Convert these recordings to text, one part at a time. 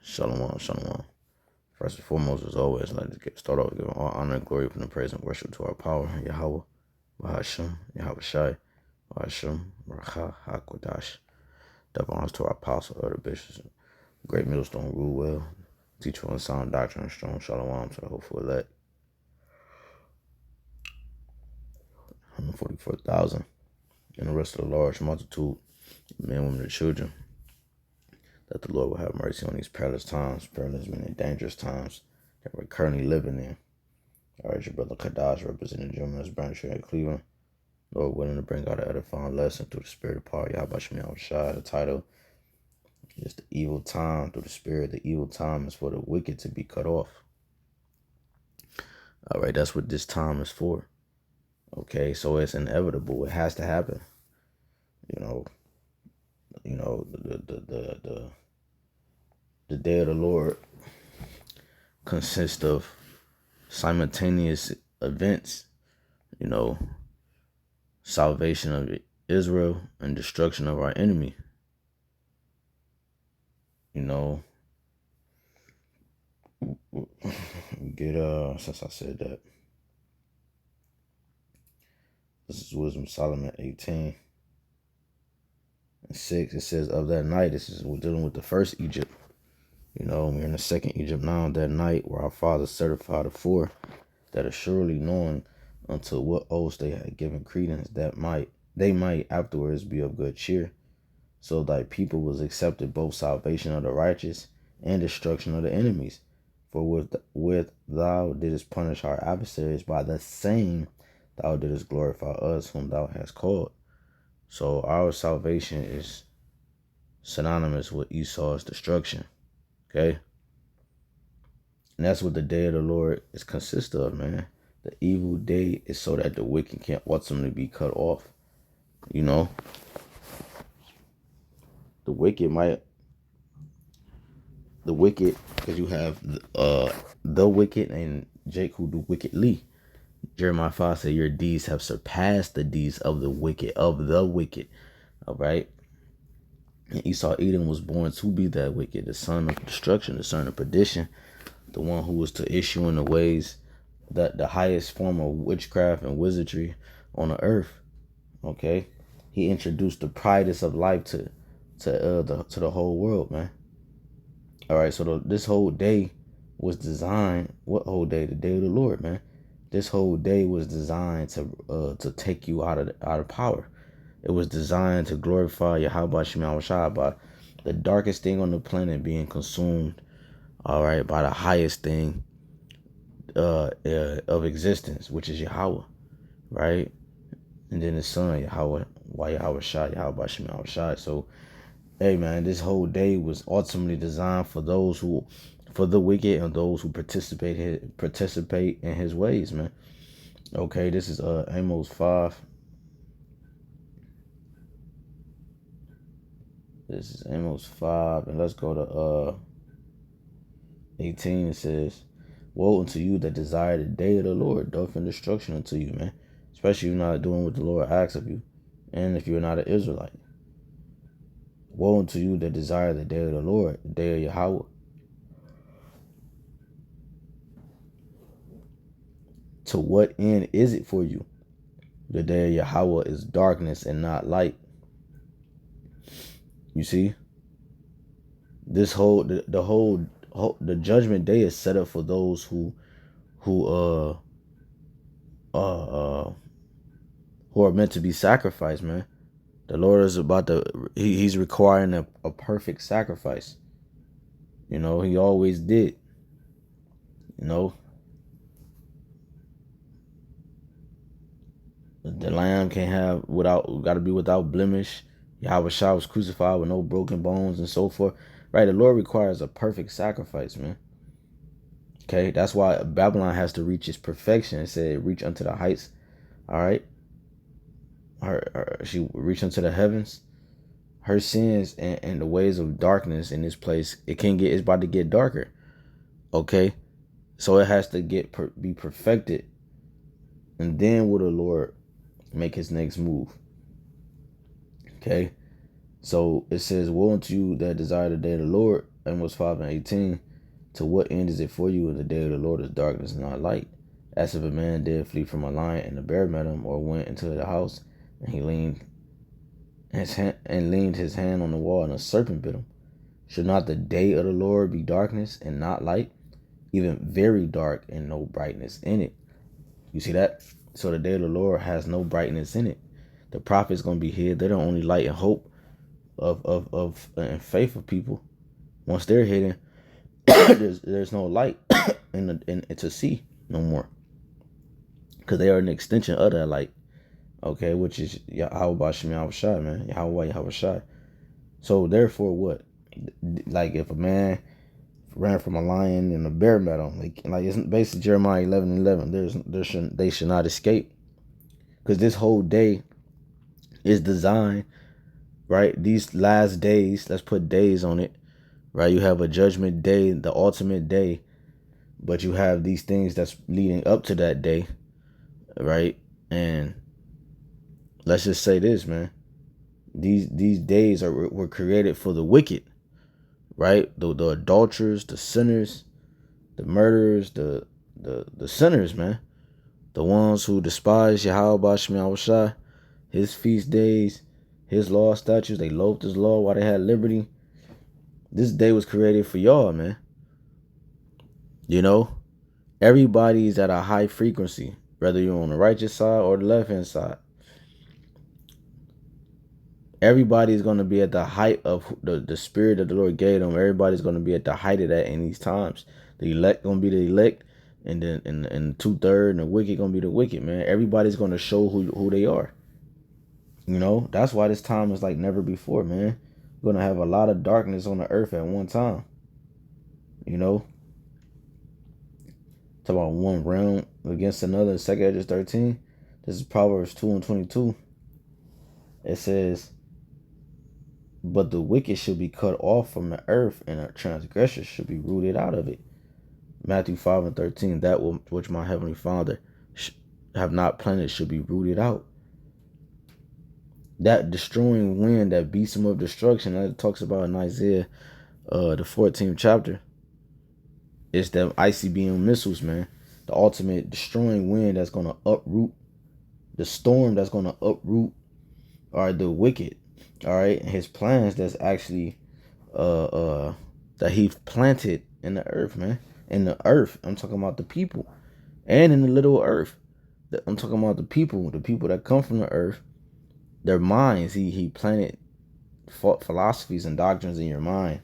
Shalom, shalom. First and foremost, as always, I'd like to start off giving all honor and glory from the praise and worship to our power, YAHAWAH, BAHASHAM, YAHAWASHI, BAHASHAM, RAWCHAA, HAQADASH. Double honors to our apostle, elder bishops, great millstone, rule well, teach on sound doctrine and strong shalom to the hopeful elect. 144,000, and the rest of the large multitude, men, women, and children, that the Lord will have mercy on these perilous times, perilous meaning dangerous times that we're currently living in. All right, your brother HAQADASH, representing German's branch here at Cleveland. Lord willing to bring out an edifying lesson through the spirit of power. YAHAWASHI. The title is The Evil Time through the Spirit. The evil time is for the wicked to be cut off. All right, that's what this time is for. Okay, so it's inevitable. It has to happen. The day of the Lord consists of simultaneous events, salvation of Israel and destruction of our enemy. Since I said that, this is Wisdom Solomon 18:6. It says, of that night, we're dealing with the first Egypt. We're in the second Egypt now. That night where our fathers certified afore, that assuredly knowing unto what oaths they had given credence, that they might afterwards be of good cheer. So thy people was accepted both salvation of the righteous and destruction of the enemies. For with thou didst punish our adversaries, by the same thou didst glorify us whom thou hast called. So our salvation is synonymous with Esau's destruction. Okay? And that's what the day of the Lord is consist of, man. The evil day is so that the wicked can't ultimately be cut off. The wicked, because you have the wicked and Jake who do wickedly. Jeremiah 5 said, your deeds have surpassed the deeds of the wicked, All right. And Esau Edom was born to be that wicked, the son of destruction, the son of perdition, the one who was to issue in the ways that the highest form of witchcraft and wizardry on the earth. Okay. He introduced the brightest of life to the whole world, man. All right, so this whole day was designed. What whole day? The day of the Lord, man. This whole day was designed to take you out of power. It was designed to glorify YAHWASHI by the darkest thing on the planet being consumed. All right, by the highest thing of existence, which is Yahweh, right? And then the Son, Yahweh, YAHWASHI. So, hey, man, this whole day was ultimately designed for the wicked and those who participate in his ways, man. Okay, this is Amos 5. This is Amos 5, and let's go to 18. It says, woe unto you that desire the day of the Lord, doth and destruction unto you, man. Especially if you're not doing what the Lord asks of you, and if you're not an Israelite. Woe unto you that desire the day of the Lord, the day of Yahweh. To what end is it for you? The day of Yahweh is darkness and not light. You see, the judgment day is set up for those who are meant to be sacrificed, man. The Lord is he's requiring a perfect sacrifice. He always did. The lamb got to be without blemish. Yahawashi was crucified with no broken bones and so forth. Right, the Lord requires a perfect sacrifice, man. Okay, that's why Babylon has to reach its perfection. It said, reach unto the heights. All right. She reached unto the heavens. Her sins and the ways of darkness in this place, it's about to get darker. Okay, so it has to be perfected, and then will the Lord make his next move. Okay, so it says, woe unto you that desire the day of the Lord. Amos 5 and 18. To what end is it for you in the day of the Lord is darkness and not light? As if a man did flee from a lion and a bear met him, or went into the house and he leaned his hand on the wall and a serpent bit him. Should not the day of the Lord be darkness and not light, even very dark and no brightness in it? You see that? So the day of the Lord has no brightness in it. The prophet's gonna be hid. They're the only light and hope and faith of people. Once they're hidden, there's no light in to see no more, because they are an extension of that light. Okay, which is YAHAWASHI, man. YAHAWASHI. So therefore, what? Like if a man ran from a lion and a bear met him, like it's basically Jeremiah 11:11. They should not escape, because this whole day is designed, right? These last days, let's put days on it, right? You have a judgment day, the ultimate day, but you have these things that's leading up to that day, right? And let's just say this, man. These days were created for the wicked, right? The adulterers, the sinners, the murderers, the sinners, man. The ones who despise Yahawah, his feast days, his law, statutes. They loathed his law while they had liberty. This day was created for y'all, man. You know, everybody's at a high frequency, whether you're on the righteous side or the left-hand side. Everybody's going to be at the height of the spirit that the Lord gave them. Everybody's going to be at the height of that in these times. The elect going to be the elect, and then in 2/3, and the wicked going to be the wicked, man. Everybody's going to show who they are. You know, that's why this time is like never before, man. We're going to have a lot of darkness on the earth at one time. You know, talk about one realm against another. 2 Edges 13. This is Proverbs 2 and 22. It says, but the wicked should be cut off from the earth, and a transgressor should be rooted out of it. Matthew 5 and 13. That which my heavenly Father have not planted should be rooted out. That destroying wind that beats him of destruction, that it talks about in Isaiah, the 14th chapter. It's them ICBM missiles, man. The ultimate destroying wind that's going to uproot, the storm that's going to uproot, the wicked. All right, and his plans that's actually that he planted in the earth, man. In the earth, I'm talking about the people, and in the little earth. I'm talking about the people that come from the earth. Their minds, he planted philosophies and doctrines in your mind,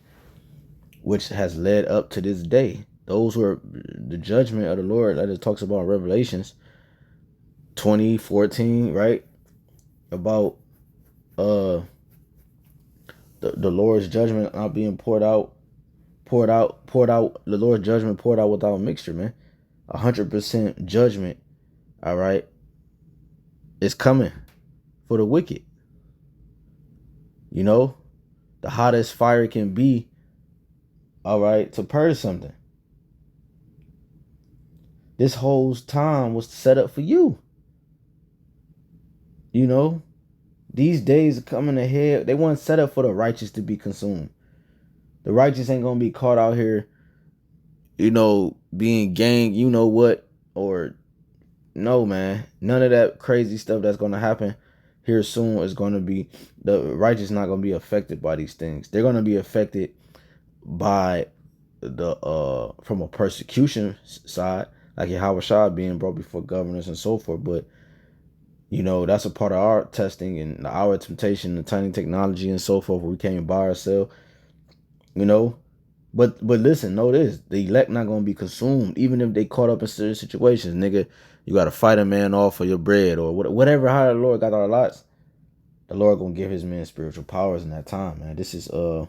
which has led up to this day. Those who are the judgment of the Lord, that it talks about in Revelations 20:14, right? About the Lord's judgment not being poured out. The Lord's judgment poured out without mixture, man. 100% judgment, all right, is coming for the wicked. You know, the hottest fire can be, all right, to purge something. This whole time was set up for you. You know, these days are coming ahead. They weren't set up for the righteous to be consumed. The righteous ain't going to be caught out here, you know, being gang, you know what, or no, man. None of that crazy stuff that's going to happen here soon is going to be, the righteous not going to be affected by these things. They're going to be affected by the, from a persecution side, like Yahawashi being brought before governors and so forth. But, you know, that's a part of our testing and our temptation, the tiny technology and so forth, where we can't buy ourselves, you know. But listen, know this, the elect not going to be consumed, even if they caught up in serious situations, nigga. You got to fight a man off for your bread or whatever, how the Lord got our lots. The Lord going to give his men spiritual powers in that time, man. This is, you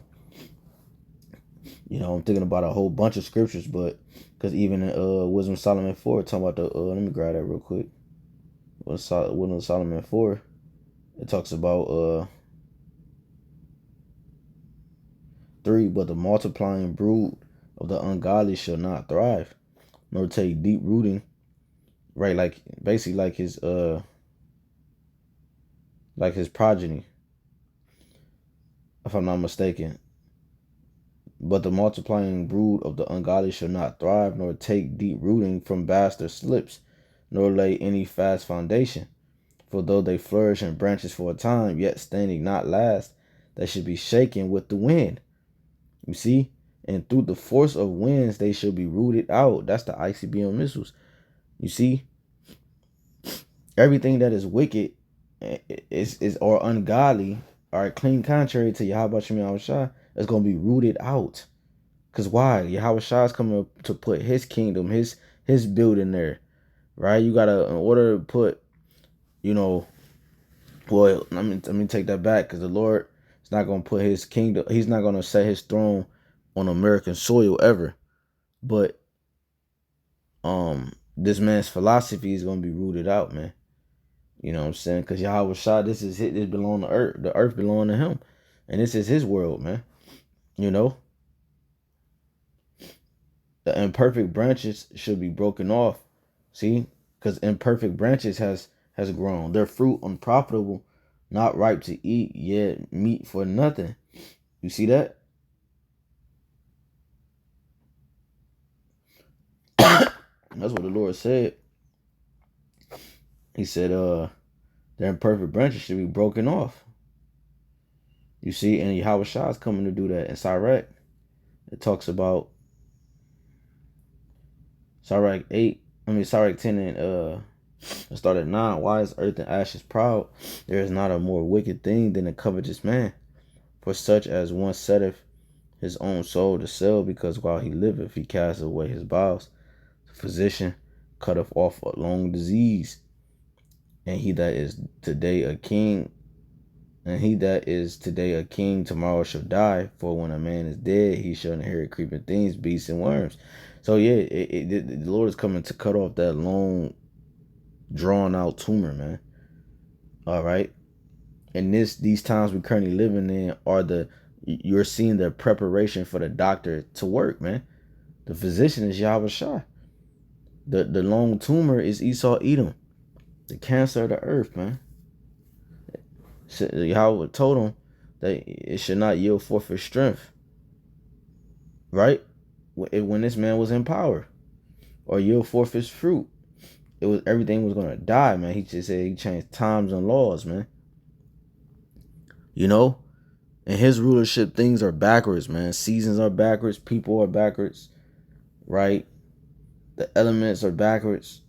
know, I'm thinking about a whole bunch of scriptures, but because even in Wisdom of Solomon 4, talking about the, let me grab that real quick. Wisdom of Solomon 4, it talks about 3, but the multiplying brood of the ungodly shall not thrive, nor take deep rooting. Right, like basically like his progeny, if I'm not mistaken. But the multiplying brood of the ungodly shall not thrive, nor take deep rooting from bastard slips, nor lay any fast foundation. For though they flourish in branches for a time, yet standing not last, they should be shaken with the wind. You see? And through the force of winds, they shall be rooted out. That's the ICBM missiles. You see? Everything that is wicked is or ungodly or clean contrary to YAHAWASHI is going to be rooted out. Because why? YAHAWASHI is coming to put his kingdom, his building there. Right? You got to, in order to put, you know, well, let me take that back, because the Lord is not going to put his kingdom, he's not going to set his throne on American soil ever. But this man's philosophy is going to be rooted out, man. You know what I'm saying? Because YAHAWASHI, this belong to earth. The earth belong to him. And this is his world, man. You know? The imperfect branches should be broken off. See? Because imperfect branches has grown. Their fruit unprofitable, not ripe to eat, yet meat for nothing. You see that? That's what the Lord said. He said, their imperfect branches should be broken off. You see, and YAHAWASHI is coming to do that in Sirach. It talks about Sirach 10 and start at 9. Why is earth and ashes proud? There is not a more wicked thing than a covetous man. For such as one setteth his own soul to sell, because while he liveth he casteth away his bowels. The physician cutteth off a long disease. And he that is today a king, tomorrow shall die. For when a man is dead, he shall inherit creeping things, beasts, and worms. So yeah, the Lord is coming to cut off that long, drawn out tumor, man. All right. And these times we currently living in you're seeing the preparation for the doctor to work, man. The physician is YAHAWASHI. The long tumor is Esau Edom. The cancer of the earth, man. Yahweh told him that it should not yield forth its strength. Right? When this man was in power. Or yield forth his fruit. Everything was going to die, man. He just said he changed times and laws, man. You know? In his rulership, things are backwards, man. Seasons are backwards. People are backwards. Right? The elements are backwards.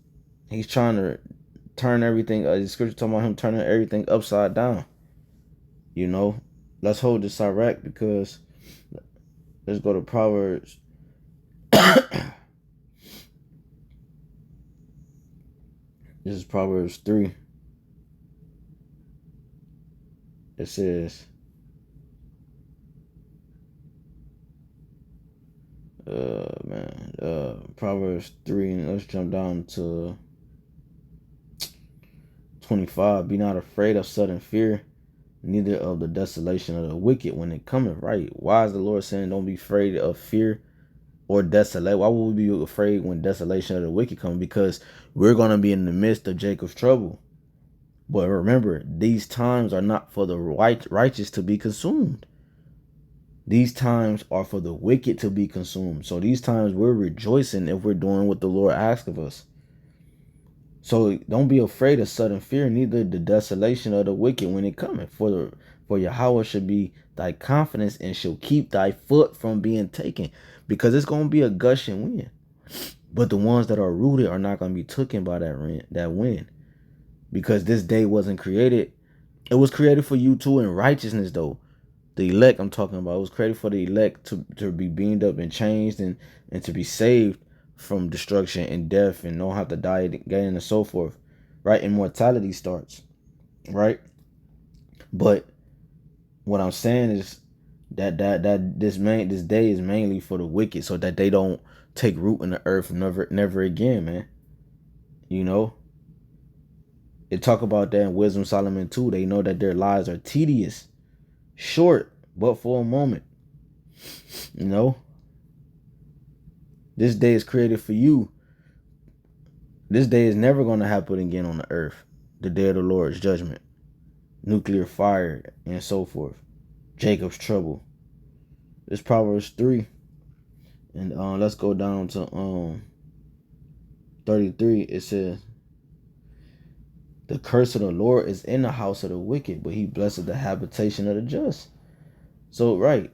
He's trying to turn everything. The scripture talking about him turning everything upside down. You know? Let's hold this Sirach, because let's go to Proverbs. This is Proverbs 3. It says, Proverbs 3, and let's jump down to 25. Be not afraid of sudden fear, neither of the desolation of the wicked when it cometh. Right? Why is the Lord saying don't be afraid of fear or desolate? Why would we be afraid when desolation of the wicked comes? Because we're going to be in the midst of Jacob's trouble. But remember, these times are not for the righteous to be consumed. These times are for the wicked to be consumed. So these times we're rejoicing if we're doing what the Lord asks of us. So don't be afraid of sudden fear, neither the desolation of the wicked when it cometh. For Yahweh should be thy confidence, and shall keep thy foot from being taken. Because it's going to be a gushing wind. But the ones that are rooted are not going to be taken by that wind. Because this day wasn't created. It was created for you too in righteousness, though. The elect I'm talking about, it was created for the elect to be beamed up and changed and to be saved from destruction and death and don't have to die again and so forth. Right? Immortality starts. Right? But what I'm saying is that this day is mainly for the wicked, so that they don't take root in the earth never again, man. You know? They talk about that in Wisdom Solomon 2. They know that their lives are tedious, short, but for a moment. You know? This day is created for you. This day is never going to happen again on the earth. The day of the Lord's judgment. Nuclear fire and so forth. Jacob's trouble. It's Proverbs 3. And let's go down to 33. It says, the curse of the Lord is in the house of the wicked, but he blessed the habitation of the just. So, right.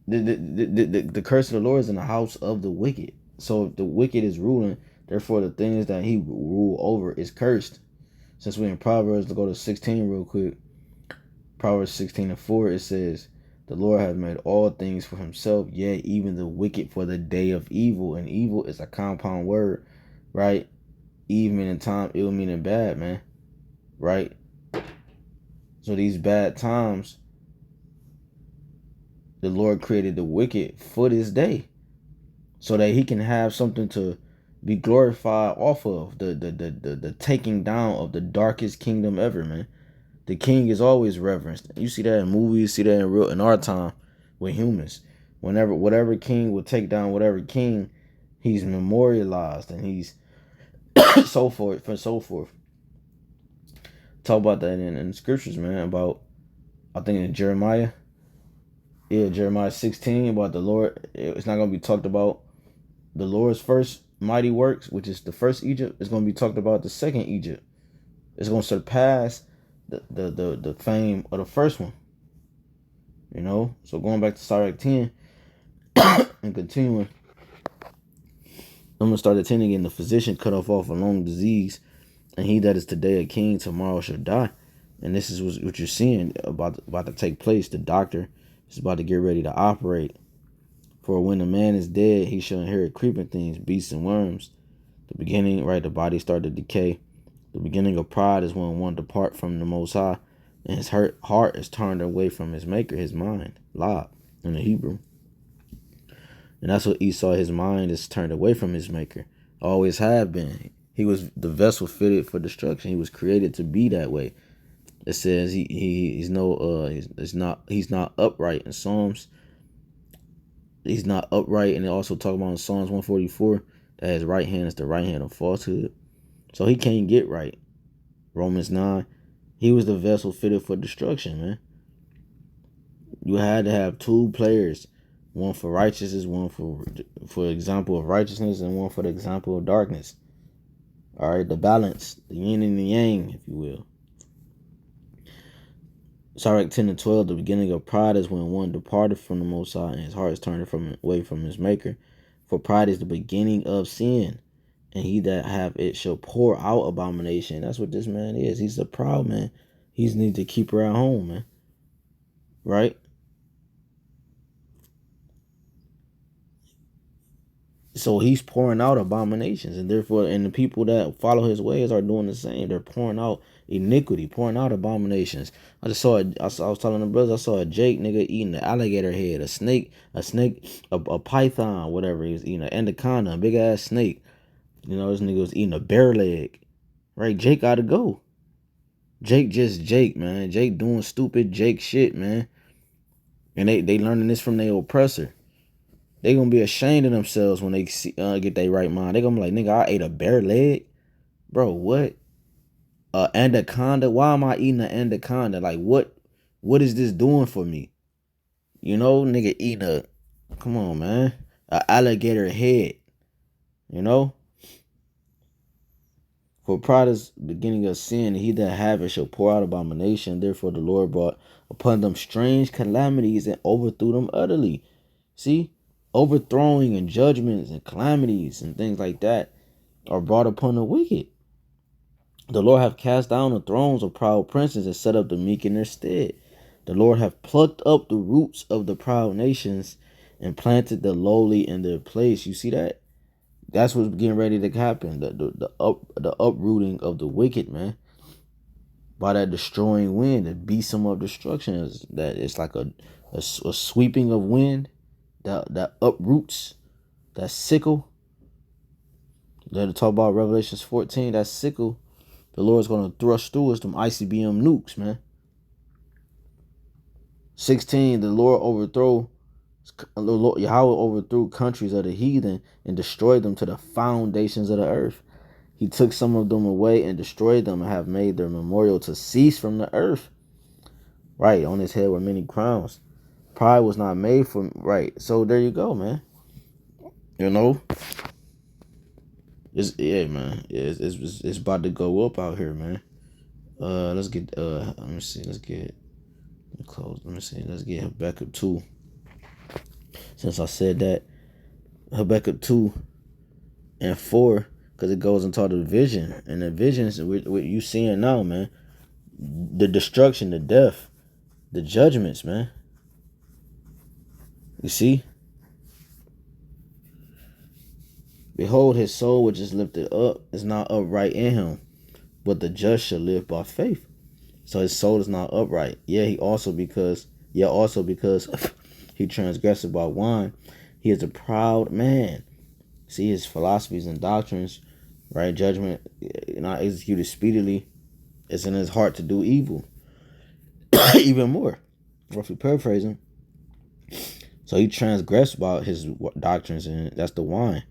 The curse of the Lord is in the house of the wicked. So if the wicked is ruling, therefore the things that he rule over is cursed. Since we're in Proverbs, let's go to 16 real quick. Proverbs 16:4, it says, the Lord has made all things for himself, yea, even the wicked for the day of evil. And evil is a compound word, right? Evil meaning time, ill meaning bad, man. Right? So these bad times, the Lord created the wicked for this day, so that he can have something to be glorified off of. The taking down of the darkest kingdom ever, man. The king is always reverenced. You see that in movies, see that in our time with humans. Whenever whatever king will take down whatever king, he's memorialized and he's so forth and so forth. Talk about that in the scriptures, man. About, I think in Jeremiah. Yeah, Jeremiah 16, about the Lord. It's not going to be talked about the Lord's first mighty works, which is the first Egypt. It's going to be talked about the second Egypt. It's going to surpass the fame of the first one. You know? So going back to Sirach 10 and continuing, I'm going to start at 10 again. The physician cut off a long disease, and he that is today a king, tomorrow shall die. And this is what you're seeing about to take place. The doctor is about to get ready to operate. For when a man is dead, he shall inherit creeping things, beasts and worms. The beginning, right, the body started to decay. The beginning of pride is when one depart from the Most High, and his heart is turned away from his maker, his mind, Lob, in the Hebrew. And that's what Esau, his mind is turned away from his maker. Always have been. He was the vessel fitted for destruction. He was created to be that way. It says he's not upright in Psalms. He's not upright, and it also talk about in Psalms 144 that his right hand is the right hand of falsehood. So he can't get right. Romans 9, he was the vessel fitted for destruction, man. You had to have two players, one for righteousness, one for example of righteousness, and one for the example of darkness. All right, the balance, the yin and the yang, if you will. Sirach 10:12, the beginning of pride is when one departed from the Most High, and his heart is turned away from his maker. For pride is the beginning of sin, and he that have it shall pour out abomination. That's what this man is. He's a proud man. He's need to keep her at home, man. Right? So he's pouring out abominations, and therefore, and the people that follow his ways are doing the same. They're pouring out iniquity, pouring out abominations. I was telling the brothers, I saw a Jake nigga eating an alligator head, a snake, a python, whatever he was eating, an anaconda, a big ass snake. You know, this nigga was eating a bear leg. Right? Jake gotta go. Jake, man. Jake doing stupid Jake shit, man. And they learning this from their oppressor. They gonna be ashamed of themselves when they get their right mind. They gonna be like, nigga, I ate a bear leg? Bro, what? Anaconda? Why am I eating an anaconda? Like, what is this doing for me? You know, nigga eating come on, man. A alligator head. You know? For pride is beginning of sin, and he that have it shall pour out abomination. Therefore the Lord brought upon them strange calamities and overthrew them utterly. See? Overthrowing and judgments and calamities and things like that are brought upon the wicked. The Lord hath cast down the thrones of proud princes and set up the meek in their stead. The Lord hath plucked up the roots of the proud nations and planted the lowly in their place. You see that? That's what's getting ready to happen. The uprooting of the wicked, man. By that destroying wind, the besom of destruction is that it's like a sweeping of wind that uproots, that sickle. They talk about Revelations 14, that sickle. The Lord's going to thrust through us them ICBM nukes, man. 16, Yahweh overthrew countries of the heathen and destroyed them to the foundations of the earth. He took some of them away and destroyed them and have made their memorial to cease from the earth. Right, on his head were many crowns. Pride was not made for right. So there you go, man. You know, man. It's about to go up out here, man. Let's get let me see. Let's get close. Let me see. Let's get Habakkuk 2. Since I said that, Habakkuk 2:4, because it goes into the vision, and the visions what you seeing now, man. The destruction, the death, the judgments, man. You see? Behold, his soul which is lifted up is not upright in him, but the just shall live by faith. So his soul is not upright. Also because he transgressed by wine, he is a proud man. See, his philosophies and doctrines, right? Judgment not executed speedily. It's in his heart to do evil. Even more. Roughly paraphrasing. So he transgressed about his doctrines, and that's the wine.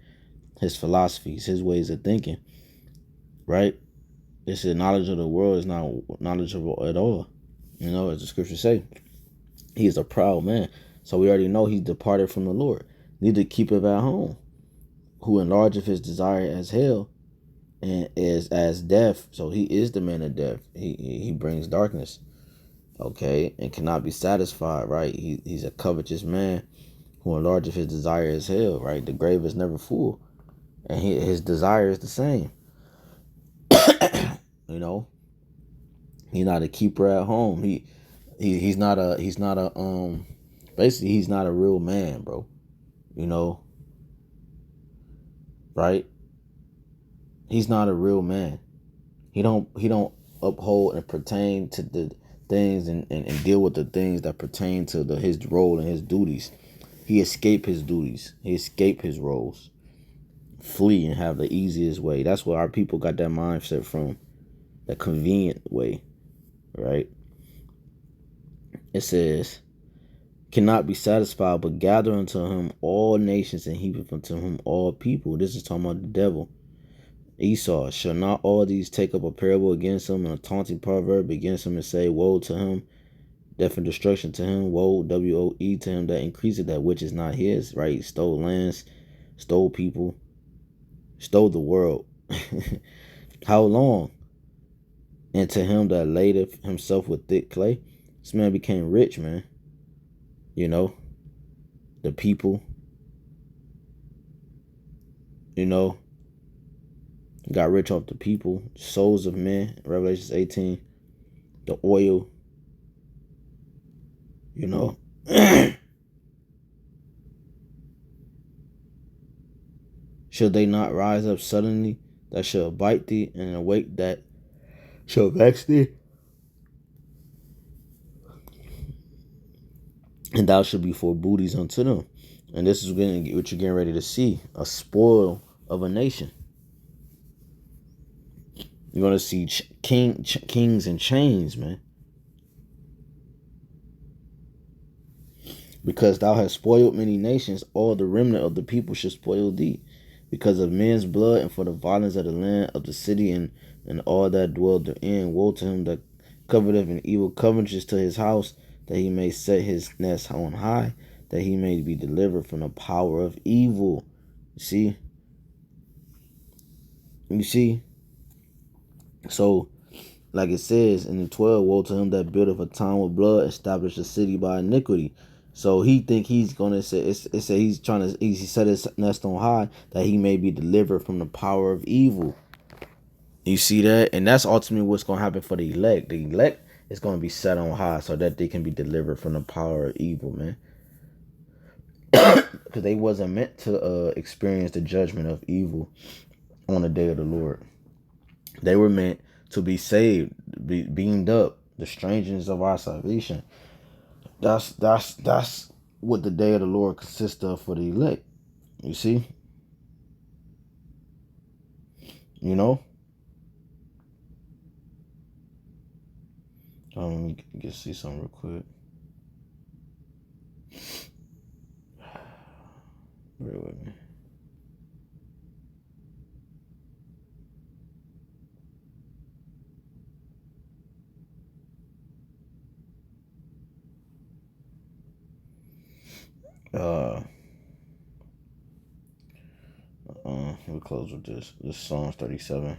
His philosophies, his ways of thinking. Right? This is knowledge of the world is not knowledgeable at all. You know, as the scriptures say. He is a proud man. So we already know he departed from the Lord. Neither keepeth at home. Who enlargeth his desire as hell and is as death. So he is the man of death. He brings darkness. Okay, and cannot be satisfied, right? He's a covetous man who enlargeth his desire as hell, right? The grave is never full, and his desire is the same. You know, he's not a keeper at home. He's not a basically he's not a real man, bro. You know, right? He's not a real man. He don't uphold and pertain to the things and deal with the things that pertain to his role and his duties. He escaped his duties. He escaped his roles. Flee and have the easiest way. That's where our people got that mindset from. The convenient way. Right? It says, cannot be satisfied, but gather unto him all nations and heap unto him all people. This is talking about the devil. Esau, shall not all these take up a parable against him and a taunting proverb against him and say, woe to him, death and destruction to him, woe, W-O-E, to him that increaseth that which is not his, right? He stole lands, stole people, stole the world. How long? And to him that ladeth himself with thick clay. This man became rich, man. You know, the people, you know, got rich off the people, souls of men, Revelations 18, the oil, you know. Should they not rise up suddenly that shall bite thee, and awake that shall vex thee? And thou shalt be for booties unto them. And this is what you're getting ready to see, a spoil of a nation. You're going to see kings in chains, man. Because thou hast spoiled many nations, all the remnant of the people shall spoil thee. Because of men's blood and for the violence of the land of the city and all that dwell therein. Woe to him that coveteth an evil covetous to his house, that he may set his nest on high, that he may be delivered from the power of evil. You see? You see? So, like it says in the 12, woe to him that buildeth a town with blood, establish a city by iniquity. So he think he's gonna say it say he's trying to he set his nest on high that he may be delivered from the power of evil. You see that? And that's ultimately what's gonna happen for the elect. The elect is gonna be set on high so that they can be delivered from the power of evil, man. Because they wasn't meant to experience the judgment of evil on the day of the Lord. They were meant to be saved, be beamed up, the strangeness of our salvation. That's what the day of the Lord consists of for the elect. You see? You know? Let me just see something real quick. Bear with me. Uh, we'll close with this. This is Psalms 37.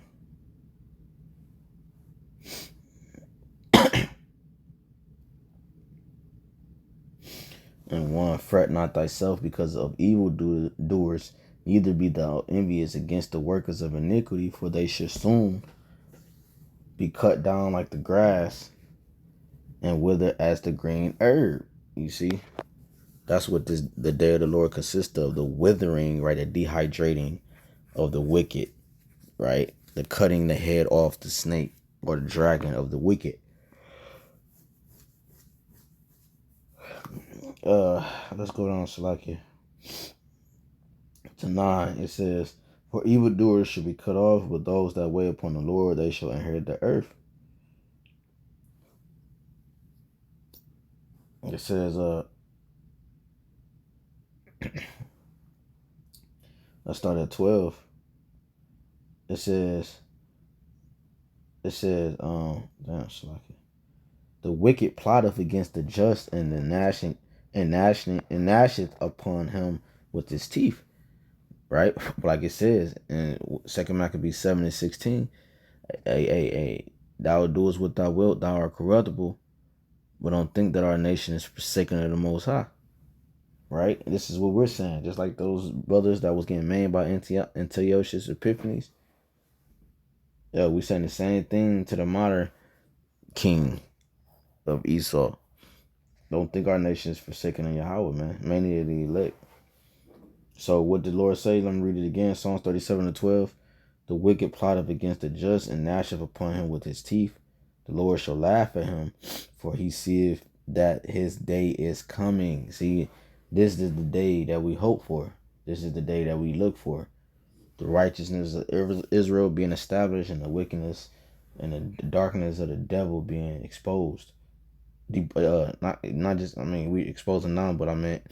And 1, fret not thyself because of evil doers, neither be thou envious against the workers of iniquity, for they should soon be cut down like the grass and wither as the green herb. You see, that's what the day of the Lord consists of: the withering, right, the dehydrating of the wicked, right, the cutting the head off the snake or the dragon of the wicked. Let's go down to like here to 9. It says, for evildoers should be cut off, but those that wait upon the Lord, they shall inherit the earth. It says, let's start at 12. It says, damn, Shalaki. The wicked plotteth against the just, and gnasheth upon him with his teeth. Right? Like it says in 2 Maccabees 7:16, thou doest what thou wilt, thou art corruptible, but don't think that our nation is forsaken of the Most High. Right? And this is what we're saying. Just like those brothers that was getting maimed by Antiochus Epiphanes. Yeah, we saying the same thing to the modern king of Esau. Don't think our nation is forsaken of Yahweh, man. Many of the elect. So what did the Lord say? Let me read it again. Psalms 37:12. The wicked plotteth against the just, and gnasheth upon him with his teeth. The Lord shall laugh at him, for he seeth that his day is coming. See, this is the day that we hope for. This is the day that we look for. The righteousness of Israel being established, and the wickedness and the darkness of the devil being exposed. Not just, I mean, we exposing them, but I meant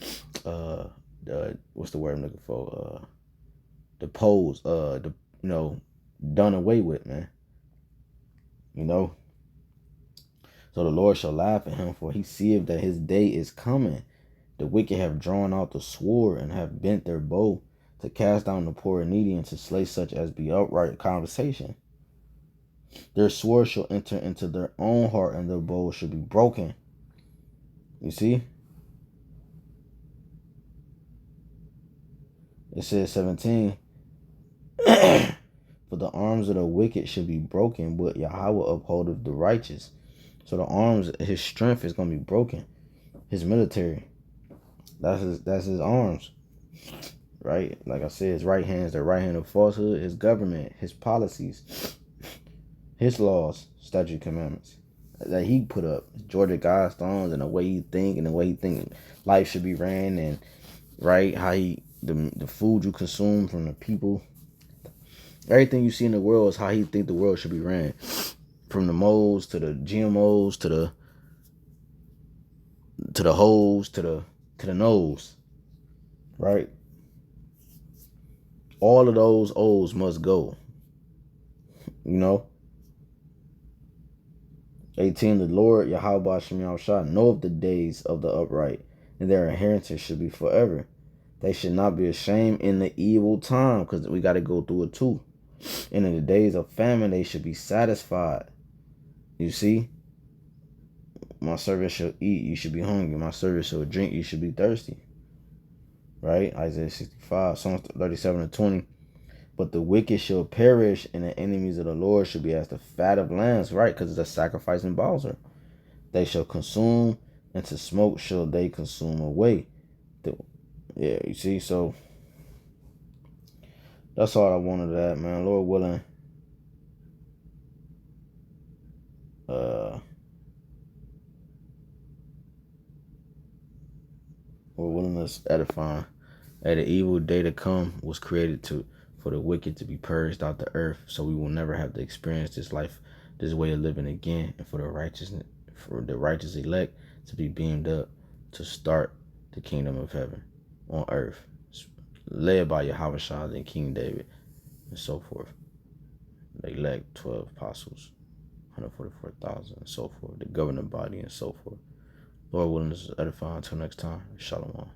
what's the word I'm looking for? Deposed, done away with, man. So the Lord shall laugh at him, for he seeth that his day is coming. The wicked have drawn out the sword and have bent their bow to cast down the poor and needy and to slay such as be upright conversation. Their sword shall enter into their own heart, and their bow shall be broken. You see? It says 17. For the arms of the wicked should be broken, but Yahweh upholdeth the righteous. So the arms, his strength is going to be broken. His military. That's his arms. Right? Like I said, his right hand is the right hand of falsehood, his government, his policies, his laws, statute, commandments that he put up. Georgia Guidestones, and the way he think, and the way he think life should be ran, and right, how the food you consume from the people. Everything you see in the world is how he think the world should be ran. From the moles to the GMOs to the hoes to the nose. Right? All of those O's must go. 18, the Lord Yahawah know of the days of the upright, and their inheritance should be forever. They should not be ashamed in the evil time, because we got to go through it too. And in the days of famine, they should be satisfied. You see? My servant shall eat, you should be hungry. My servant shall drink, you should be thirsty. Right? Isaiah 65, Psalms 37:20. But the wicked shall perish, and the enemies of the Lord shall be as the fat of lambs. Right? Because it's a sacrifice in Bowser. They shall consume, and to smoke shall they consume away. Yeah, you see? So that's all I wanted that, man. Lord willing. Lord willing, us edifying. That the evil day to come was created for the wicked to be purged out the earth, so we will never have to experience this life, this way of living again, and for the righteous elect to be beamed up to start the kingdom of heaven on earth, led by Yahawashi and King David and so forth. The elect 12 apostles, 144,000 and so forth, the governing body and so forth. Lord willing, this is edifying. Until next time, Shalom.